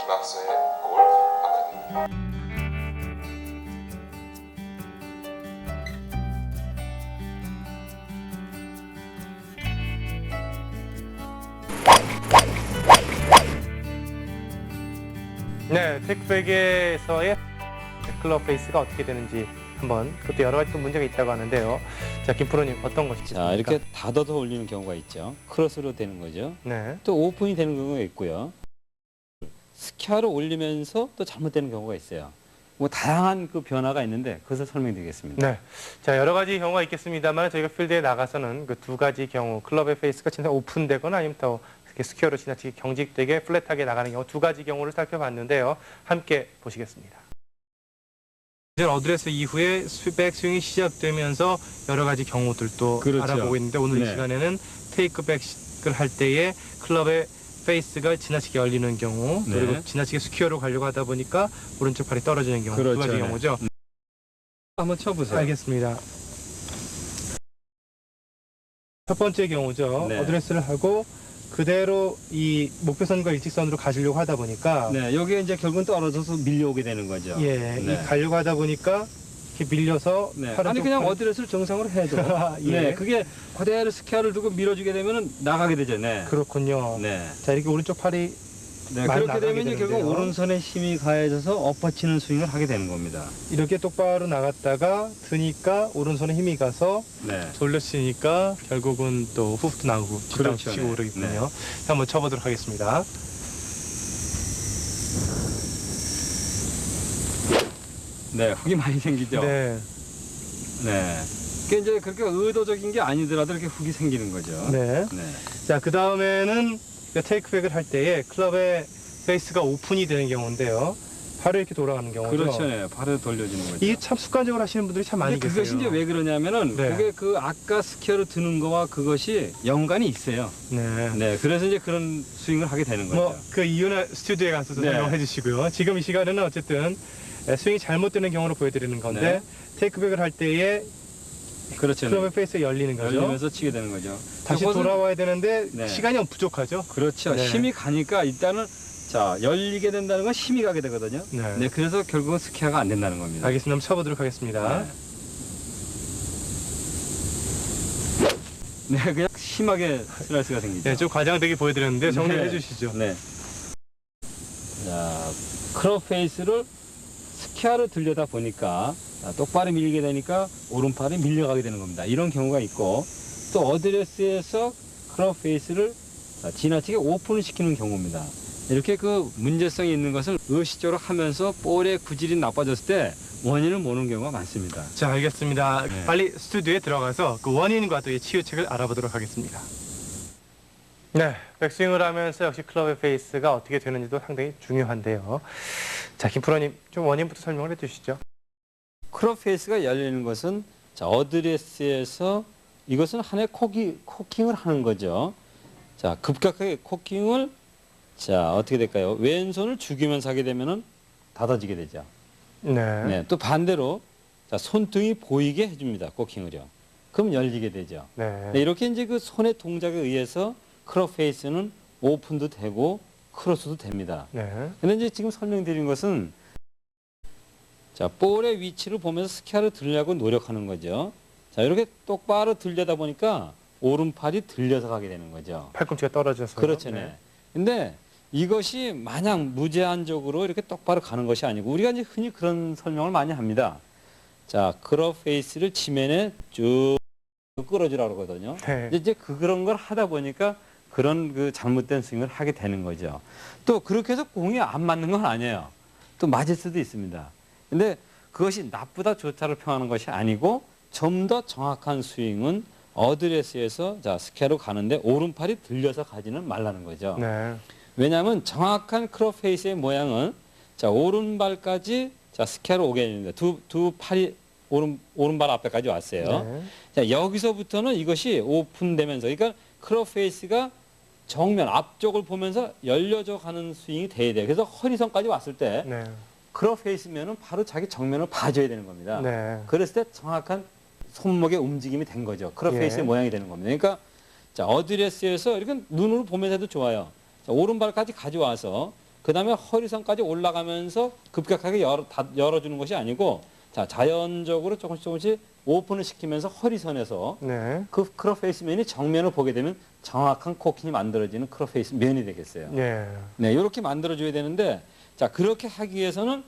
낙서의 골프 아카데미. 네, 테이크백에서의 클럽 페이스가 어떻게 되는지 한번, 그것도 여러 가지 또 문제가 있다고 하는데요. 자, 김프로님 어떤 것이 있습니까? 자, 이렇게 닫아서 올리는 경우가 있죠. 크로스로 되는 거죠. 네. 또 오픈이 되는 경우가 있고요. 스퀘어로 올리면서 또 잘못되는 경우가 있어요. 뭐 다양한 그 변화가 있는데 그것을 설명드리겠습니다. 네. 자, 여러 가지 경우가 있겠습니다만 저희가 필드에 나가서는 그 두 가지 경우, 클럽의 페이스가 진짜 오픈되거나 아니면 또 이렇게 스퀘어로 지나치게 경직되게 플랫하게 나가는 경우 두 가지 경우를 살펴봤는데요. 함께 보시겠습니다. 이제 어드레스 이후에 백스윙이 시작되면서 여러 가지 경우들도 그렇죠. 알아보고 있는데 오늘 이 네. 시간에는 테이크백을 할 때에 클럽의 페이스가 지나치게 열리는 경우, 네. 그리고 지나치게 스퀘어로 가려고 하다 보니까 오른쪽 팔이 떨어지는 경우, 그렇죠. 두 가지 네. 경우죠. 한번 쳐보세요. 알겠습니다. 첫 번째 경우죠. 네. 어드레스를 하고 그대로 이 목표선과 일직선으로 가시려고 하다 보니까 네, 여기에 이제 결국은 떨어져서 밀려오게 되는 거죠. 예, 네. 이 가려고 하다 보니까 이렇게 밀려서 네. 팔은 아니 좀 그냥 팔- 어드레스를 정상으로 해도 예. 네, 그게 그대로 스퀘어를 두고 밀어주게 되면은 나가게 되죠. 네. 그렇군요. 네. 자, 이렇게 오른쪽 팔이 네, 많이 그렇게 나가게 되면 결국 되는데요. 오른손에 힘이 가해져서 엎어치는 스윙을 하게 되는 겁니다. 이렇게 똑바로 나갔다가 드니까 오른손에 힘이 가서 네. 돌려치니까 결국은 또 후프도 나오고 뒷땅 그렇죠. 치고 네. 오르겠군요. 네. 자, 한번 쳐보도록 하겠습니다. 네, 훅이 많이 생기죠. 네, 네. 그게 이제 그렇게 의도적인 게 아니더라도 이렇게 훅이 생기는 거죠. 네. 네. 자, 그 다음에는 테이크백을 할 때에 클럽의 페이스가 오픈이 되는 경우인데요. 바로 이렇게 돌아가는 경우죠. 그렇죠. 네. 발을 돌려주는 거죠. 이게 참 습관적으로 하시는 분들이 참 많이 근데 계세요. 그것이 이제 왜 그러냐면은 네. 그게 그 아까 스퀘어로 드는 거와 그것이 연관이 있어요. 네. 네. 그래서 이제 그런 스윙을 하게 되는 거죠. 뭐 그 이유는 스튜디오에 가서 네. 설명해 주시고요. 지금 이 시간에는 어쨌든 스윙이 잘못되는 경우로 보여드리는 건데 네. 테이크백을 할 때에 그렇죠. 클럽의 페이스가 열리는 거죠. 열리면서 치게 되는 거죠. 다시 그것은- 돌아와야 되는데 네. 시간이 부족하죠. 그렇죠. 네. 힘이 가니까 일단은 자 열리게 된다는 건 힘이 가게 되거든요. 네. 네. 그래서 결국은 스퀘어가 안 된다는 겁니다. 알겠습니다. 한번 쳐보도록 하겠습니다. 네. 네, 그냥 심하게 슬라이스가 생기죠. 네, 좀 과장되게 보여드렸는데 정리해 네. 주시죠. 네. 자, 크롭 페이스를 스퀘어로 들려다 보니까 똑바로 밀게 되니까 오른팔이 밀려가게 되는 겁니다. 이런 경우가 있고 또 어드레스에서 크롭 페이스를 지나치게 오픈을 시키는 경우입니다. 이렇게 그 문제성이 있는 것을 의식적으로 하면서 볼의 구질이 나빠졌을 때 원인을 모르는 경우가 많습니다. 자, 알겠습니다. 네. 빨리 스튜디오에 들어가서 그 원인과 또 이 치유책을 알아보도록 하겠습니다. 네, 백스윙을 하면서 역시 클럽의 페이스가 어떻게 되는지도 상당히 중요한데요. 자, 김프로님 좀 원인부터 설명을 해주시죠. 크롭 페이스가 열리는 것은 자, 어드레스에서 이것은 하나의 코킹을 하는 거죠. 자, 급격하게 코킹을 자, 어떻게 될까요? 왼손을 죽이면서 하게 되면은 닫아지게 되죠. 네. 네, 또 반대로 자, 손등이 보이게 해줍니다. 코킹을요. 그럼 열리게 되죠. 네. 네, 이렇게 이제 그 손의 동작에 의해서 크롭 페이스는 오픈도 되고 크로스도 됩니다. 네. 근데 이제 지금 설명드린 것은 자, 볼의 위치를 보면서 스퀘어를 들려고 노력하는 거죠. 자, 이렇게 똑바로 들려다 보니까 오른팔이 들려서 가게 되는 거죠. 팔꿈치가 떨어져서. 그렇죠. 네. 근데 이것이 마냥 무제한적으로 이렇게 똑바로 가는 것이 아니고 우리가 이제 흔히 그런 설명을 많이 합니다. 자, 크롭 페이스를 지면에 쭉 끌어주라고 그러거든요. 네. 이제 그런 걸 하다 보니까 그런 그 잘못된 스윙을 하게 되는 거죠. 또 그렇게 해서 공이 안 맞는 건 아니에요. 또 맞을 수도 있습니다. 근데 그것이 나쁘다 좋다를 평하는 것이 아니고 좀 더 정확한 스윙은 어드레스에서 자, 스퀘어로 가는데 오른팔이 들려서 가지는 말라는 거죠. 네. 왜냐하면 정확한 크롭 페이스의 모양은 자, 오른발까지 자, 스퀘어로 오게 됩니다. 두 팔이 오른발 앞에까지 왔어요. 네. 자, 여기서부터는 이것이 오픈되면서 그러니까 크롭 페이스가 정면 앞쪽을 보면서 열려져 가는 스윙이 돼야 돼요. 그래서 허리선까지 왔을 때 네. 크롭 페이스면은 바로 자기 정면을 봐줘야 되는 겁니다. 네. 그랬을 때 정확한 손목의 움직임이 된 거죠. 크롭 예. 페이스의 모양이 되는 겁니다. 그러니까 자, 어드레스에서 이렇게 눈으로 보면서 해도 좋아요. 자, 오른발까지 가져와서 그다음에 허리선까지 올라가면서 급격하게 열어주는 것이 아니고 자 자연적으로 조금씩 오픈을 시키면서 허리선에서 네. 그 크롭 페이스 면이 정면을 보게 되면 정확한 코킹이 만들어지는 크롭 페이스 면이 되겠어요. 네. 네, 이렇게 만들어줘야 되는데 자 그렇게 하기 위해서는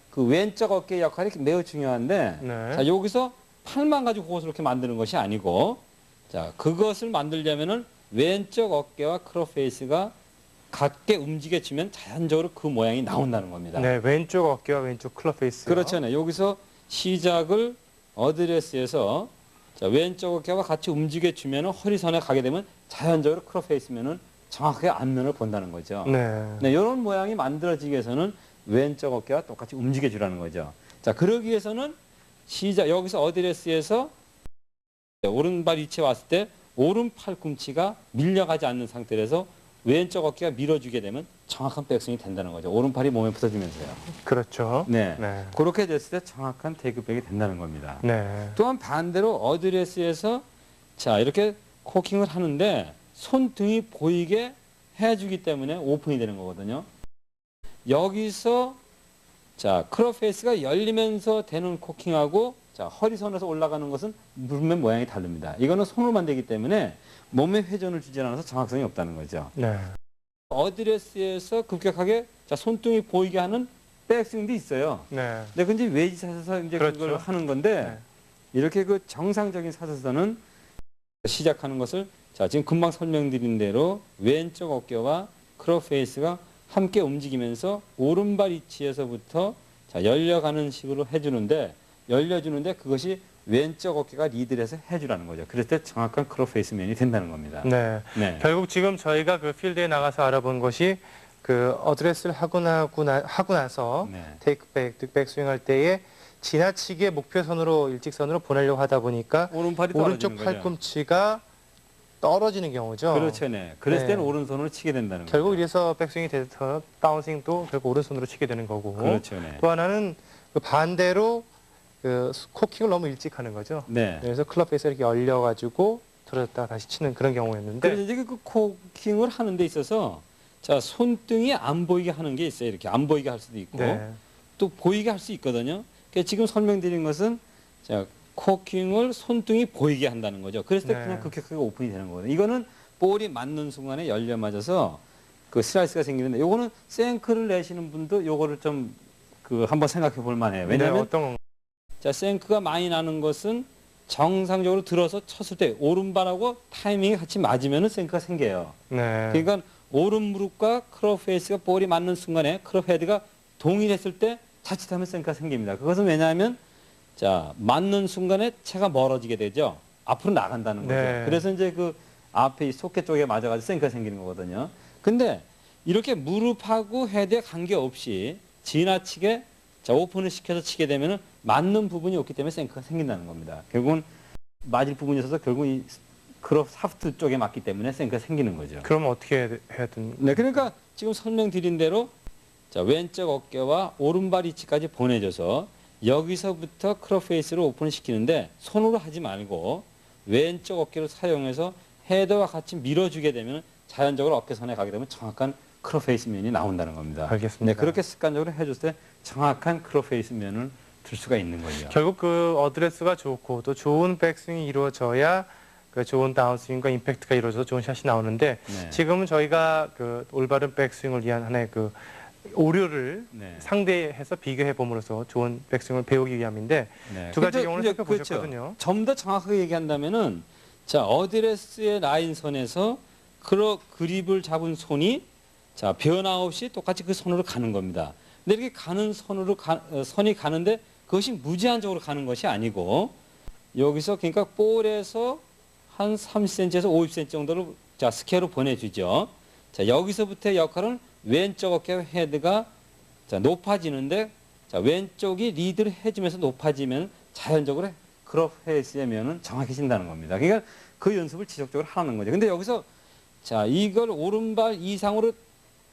그 왼쪽 어깨 역할이 매우 중요한데 네. 자 여기서 팔만 가지고 그것을 이렇게 만드는 것이 아니고 자 그것을 만들려면은 왼쪽 어깨와 크롭 페이스가 같게 움직여지면 자연적으로 그 모양이 나온다는 겁니다. 네, 왼쪽 어깨와 왼쪽 클럽 페이스. 그렇죠. 네. 여기서 시작을 어드레스에서 자, 왼쪽 어깨와 같이 움직여주면 허리선에 가게 되면 자연적으로 크롭 페이스면은 정확하게 앞면을 본다는 거죠. 네. 네, 이런 모양이 만들어지기 위해서는 왼쪽 어깨와 똑같이 움직여주라는 거죠. 자, 그러기 위해서는 시작 여기서 어드레스에서 오른발 위치에 왔을 때 오른 팔꿈치가 밀려가지 않는 상태에서 왼쪽 어깨가 밀어주게 되면 정확한 백스윙이 된다는 거죠. 오른팔이 몸에 붙어주면서요. 그렇죠. 네. 네. 그렇게 됐을 때 정확한 테이크백이 된다는 겁니다. 네. 또한 반대로 어드레스에서 자 이렇게 코킹을 하는데 손등이 보이게 해주기 때문에 오픈이 되는 거거든요. 여기서 자 크롭 페이스가 열리면서 되는 코킹하고 자 허리선에서 올라가는 것은 물면 모양이 다릅니다. 이거는 손으로만 되기 때문에 몸에 회전을 주지 않아서 정확성이 없다는 거죠. 네. 어드레스에서 급격하게 자 손등이 보이게 하는 백스윙도 있어요. 네. 근데 근데 웨이지 샷에서 이제 그렇죠. 그걸 하는 건데 이렇게 그 정상적인 샷에서는 시작하는 것을 자 지금 금방 설명드린 대로 왼쪽 어깨와 크롭 페이스가 함께 움직이면서 오른발 위치에서부터 자 열려가는 식으로 해주는데 열려주는데 그것이 왼쪽 어깨가 리드를 해서 해주라는 거죠. 그럴 때 정확한 크롭 페이스 면이 된다는 겁니다. 네. 네. 결국 지금 저희가 그 필드에 나가서 알아본 것이 그 어드레스를 하고 나서 네. 테이크백, 백스윙 할 때에 지나치게 목표선으로 일직선으로 보내려고 하다 보니까 오른팔이 오른쪽 떨어지는 거죠. 팔꿈치가 떨어지는 경우죠. 그렇죠, 네. 그랬을 네. 때는 오른손으로 치게 된다는 거죠. 결국 이래서 백스윙이 돼서 다운스윙도 결국 오른손으로 치게 되는 거고. 그렇죠, 네. 또 하나는 그 반대로 그 코킹을 너무 일찍 하는 거죠. 네. 그래서 클럽 페이스 이렇게 열려가지고 들어졌다가 다시 치는 그런 경우였는데. 그래서 이제 그 코킹을 하는 데 있어서 자 손등이 안 보이게 하는 게 있어요. 이렇게 안 보이게 할 수도 있고 네. 또 보이게 할 수 있거든요. 그러니까 지금 설명드린 것은 자 코킹을 손등이 보이게 한다는 거죠. 그랬을 때 네. 그냥 급격하게 오픈이 되는 거거든요. 이거는 볼이 맞는 순간에 열려 맞아서 그 슬라이스가 생기는데 요거는 생크를 내시는 분도 요거를 좀 그 한번 생각해 볼 만해요. 왜냐하면 네, 어떤 자 생크가 많이 나는 것은 정상적으로 들어서 쳤을 때 오른발하고 타이밍이 같이 맞으면 생크가 생겨요. 네. 그러니까 오른 무릎과 크롭 페이스가 볼이 맞는 순간에 크롭 헤드가 동일했을 때 자칫하면 생크가 생깁니다. 그것은 왜냐하면 자 맞는 순간에 채가 멀어지게 되죠. 앞으로 나간다는 거죠. 네. 그래서 이제 그 앞에 이 소켓 쪽에 맞아가지고 생크가 생기는 거거든요. 근데 이렇게 무릎하고 헤드에 관계없이 지나치게 자 오픈을 시켜서 치게 되면은 맞는 부분이 없기 때문에 생크가 생긴다는 겁니다. 결국은 맞을 부분이 있어서 결국 이 크롭 사프트 쪽에 맞기 때문에 생크가 생기는 거죠. 그러면 어떻게 해야 되는? 네, 그러니까 지금 설명드린 대로 자 왼쪽 어깨와 오른발 위치까지 보내줘서 여기서부터 크롭 페이스를 오픈을 시키는데 손으로 하지 말고 왼쪽 어깨를 사용해서 헤더와 같이 밀어주게 되면 자연적으로 어깨선에 가게 되면 정확한 크롭 페이스 면이 나온다는 겁니다. 알겠습니다. 네, 그렇게 습관적으로 해줬을 때 정확한 크롭 페이스 면을 들 수가 있는 거죠. 결국 그 어드레스가 좋고 또 좋은 백스윙이 이루어져야 그 좋은 다운스윙과 임팩트가 이루어져서 좋은 샷이 나오는데 네. 지금은 저희가 그 올바른 백스윙을 위한 하나의 그 오류를 네. 상대해서 비교해 봄으로써 좋은 백스윙을 배우기 위함인데 네. 두 가지 근데 경우를 이제 살펴보셨거든요. 그렇죠. 좀 더 정확하게 얘기한다면은 자 어드레스의 라인선에서 그립을 잡은 손이 자 변화 없이 똑같이 그 선으로 가는 겁니다. 근데 이렇게 가는 선이 가는데 그것이 무제한적으로 가는 것이 아니고 여기서 그러니까 볼에서 한 30cm에서 50cm 정도를 자 스퀘어로 보내주죠. 자 여기서부터의 역할은 왼쪽 어깨 헤드가 자 높아지는데 자 왼쪽이 리드를 해주면서 높아지면 자연적으로 크롭 페이스의 면은 정확해진다는 겁니다. 그러니까 그 연습을 지속적으로 하는 거죠. 근데 여기서 자 이걸 오른발 이상으로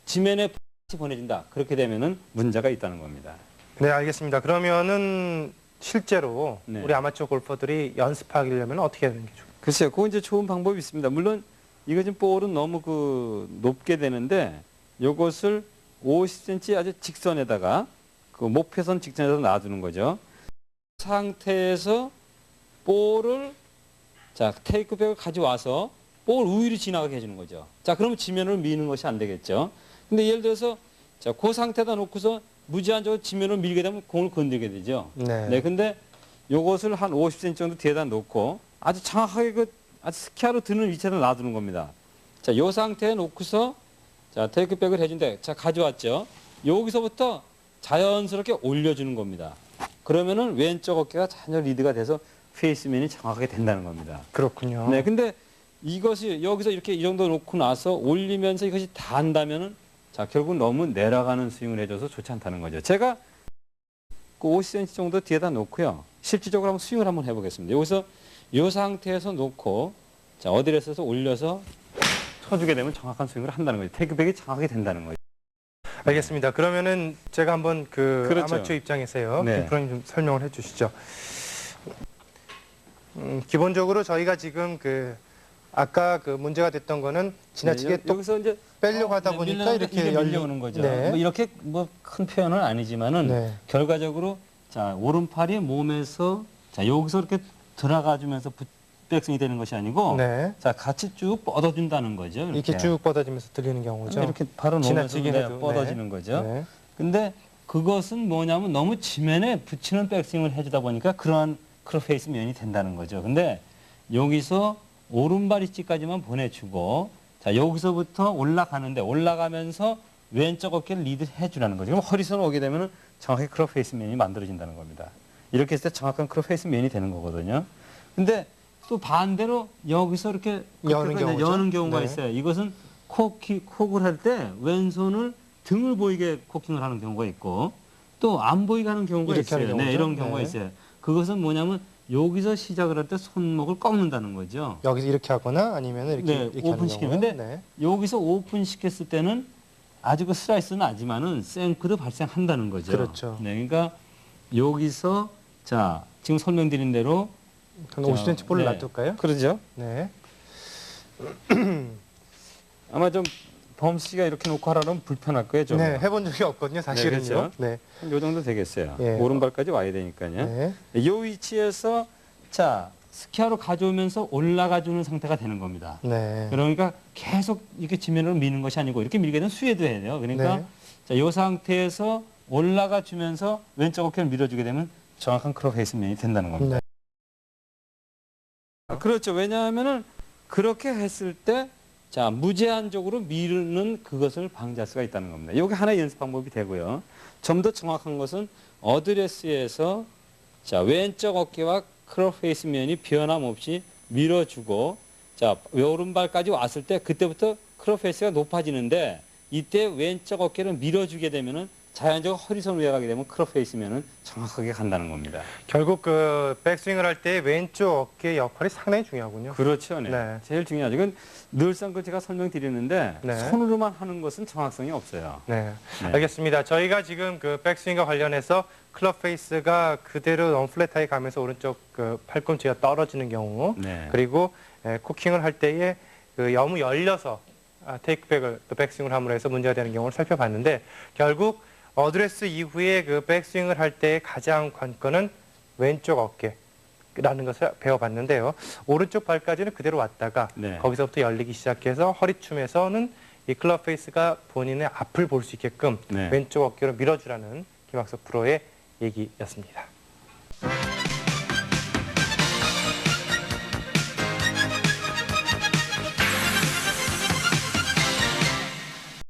지면에 보내준다. 그렇게 되면은 문제가 있다는 겁니다. 네, 알겠습니다. 그러면은 실제로 네. 우리 아마추어 골퍼들이 연습하려면 어떻게 하는 게 좋을까요? 글쎄요, 그건 이제 좋은 방법이 있습니다. 물론 이거 지금 볼은 너무 그 높게 되는데 요것을 50cm 아주 직선에다가 그 목표선 직선에서 놔두는 거죠. 상태에서 볼을 자 테이크백을 가져와서 볼 우위로 지나가게 해주는 거죠. 자 그러면 지면을 미는 것이 안 되겠죠. 근데 예를 들어서 자 그 상태에다 놓고서 무제한적으로 지면을 밀게 되면 공을 건들게 되죠. 네. 근데 요것을 한 50cm 정도 뒤에다 놓고 아주 정확하게 그 아주 스키아로 드는 위치에다 놔두는 겁니다. 자, 요 상태에 놓고서 자, 테이크백을 해준대. 자, 가져왔죠. 여기서부터 자연스럽게 올려주는 겁니다. 그러면은 왼쪽 어깨가 전혀 리드가 돼서 페이스면이 정확하게 된다는 겁니다. 그렇군요. 네, 근데 이것이 여기서 이렇게 이 정도 놓고 나서 올리면서 이것이 닿는다면은 자, 결국 너무 내려가는 스윙을 해줘서 좋지 않다는 거죠. 제가 그 50cm 정도 뒤에다 놓고요. 실질적으로 한번 스윙을 한번 해보겠습니다. 여기서 이 상태에서 놓고 자, 어드레스에서 올려서 쳐주게 되면 정확한 스윙을 한다는 거죠. 테이크백이 정확하게 된다는 거죠. 알겠습니다. 그러면은 제가 한번 그 그렇죠. 아마추어 입장에서요. 네. 김 프로님 좀 설명을 해주시죠. 기본적으로 저희가 지금 그 아까 그 문제가 됐던 거는 지나치게 네, 또 여기서 이제 빼려고 하다 보니까 이렇게 열려오는 거죠. 네. 뭐 이렇게 뭐 큰 표현은 아니지만은 네. 결과적으로 자 오른팔이 몸에서 자 여기서 이렇게 들어가주면서 백스윙이 되는 것이 아니고 네. 자 같이 쭉 뻗어준다는 거죠. 이렇게 쭉 뻗어지면서 들리는 경우죠. 이렇게 바로 놓으면서 지나치긴 해도. 뻗어지는 거죠. 네. 근데 그것은 뭐냐면 너무 지면에 붙이는 백스윙을 해주다 보니까 그러한 크로페이스 면이 된다는 거죠. 근데 여기서 오른발 위치까지만 보내주고 자 여기서부터 올라가는데 올라가면서 왼쪽 어깨를 리드 해주라는 거죠. 그럼 허리선 오게 되면 정확히 크로페이스 면이 만들어진다는 겁니다. 이렇게 했을 때 정확한 크로페이스 면이 되는 거거든요. 근데 또 반대로 여기서 이렇게 여는 경우가 네. 있어요. 이것은 콕을 할 때 왼손을 등을 보이게 코킹을 하는 경우가 있고 또 안 보이게 하는 경우가 이렇게 있어요. 하는 네, 경우죠? 이런 경우가 네. 있어요. 그것은 뭐냐면 여기서 시작을 할 때 손목을 꺾는다는 거죠. 여기서 이렇게 하거나 아니면 이렇게, 네, 이렇게 하는 오픈시키는. 경우요. 근데 네. 여기서 오픈 시켰을 때는 아주 그 슬라이스는 나지만은 생크도 발생한다는 거죠. 그렇죠. 네, 그러니까 여기서 자 지금 설명드린 대로 한 50cm 볼을 네. 놔둘까요? 그러죠. 네. 아마 좀 범 씨가 이렇게 놓고 하라면 불편할 거예요, 좀. 네, 해본 적이 없거든요, 사실은요. 네, 그렇죠. 네. 요 정도 되겠어요. 예. 오른발까지 와야 되니까요. 네. 이 위치에서 자 스키아로 가져오면서 올라가주는 상태가 되는 겁니다. 네. 그러니까 계속 이렇게 지면으로 미는 것이 아니고 이렇게 밀게 되면 수혜도 해야 돼요. 그러니까 네. 자, 이 상태에서 올라가 주면서 왼쪽 어깨를 밀어주게 되면 정확한 크로페이스 면이 된다는 겁니다. 네. 그렇죠. 왜냐하면은 그렇게 했을 때 자, 무제한적으로 미는 그것을 방지할 수가 있다는 겁니다. 이게 하나의 연습 방법이 되고요. 좀 더 정확한 것은 어드레스에서 자, 왼쪽 어깨와 크로페이스 면이 변함없이 밀어주고 자, 오른발까지 왔을 때 그때부터 크로페이스가 높아지는데 이때 왼쪽 어깨를 밀어주게 되면은 자연적으로 허리선 위에 가게 되면 크로페이스면은 정확하게 간다는 겁니다. 결국 그 백스윙을 할 때 왼쪽 어깨 역할이 상당히 중요하군요. 그렇죠. 네. 네. 제일 중요하죠. 이건 늘상 그 제가 설명드리는데 네. 손으로만 하는 것은 정확성이 없어요. 네. 네. 알겠습니다. 저희가 지금 그 백스윙과 관련해서 클럽 페이스가 그대로 너무 플랫하게 가면서 오른쪽 그 팔꿈치가 떨어지는 경우 네. 그리고 코킹을 할 때에 그 너무 열려서 테이크백을 또 백스윙을 함으로 해서 문제가 되는 경우를 살펴봤는데 결국 어드레스 이후에 그 백스윙을 할 때 가장 관건은 왼쪽 어깨라는 것을 배워봤는데요. 오른쪽 발까지는 그대로 왔다가 네. 거기서부터 열리기 시작해서 허리춤에서는 이 클럽 페이스가 본인의 앞을 볼 수 있게끔 네. 왼쪽 어깨로 밀어주라는 김학석 프로의 얘기였습니다.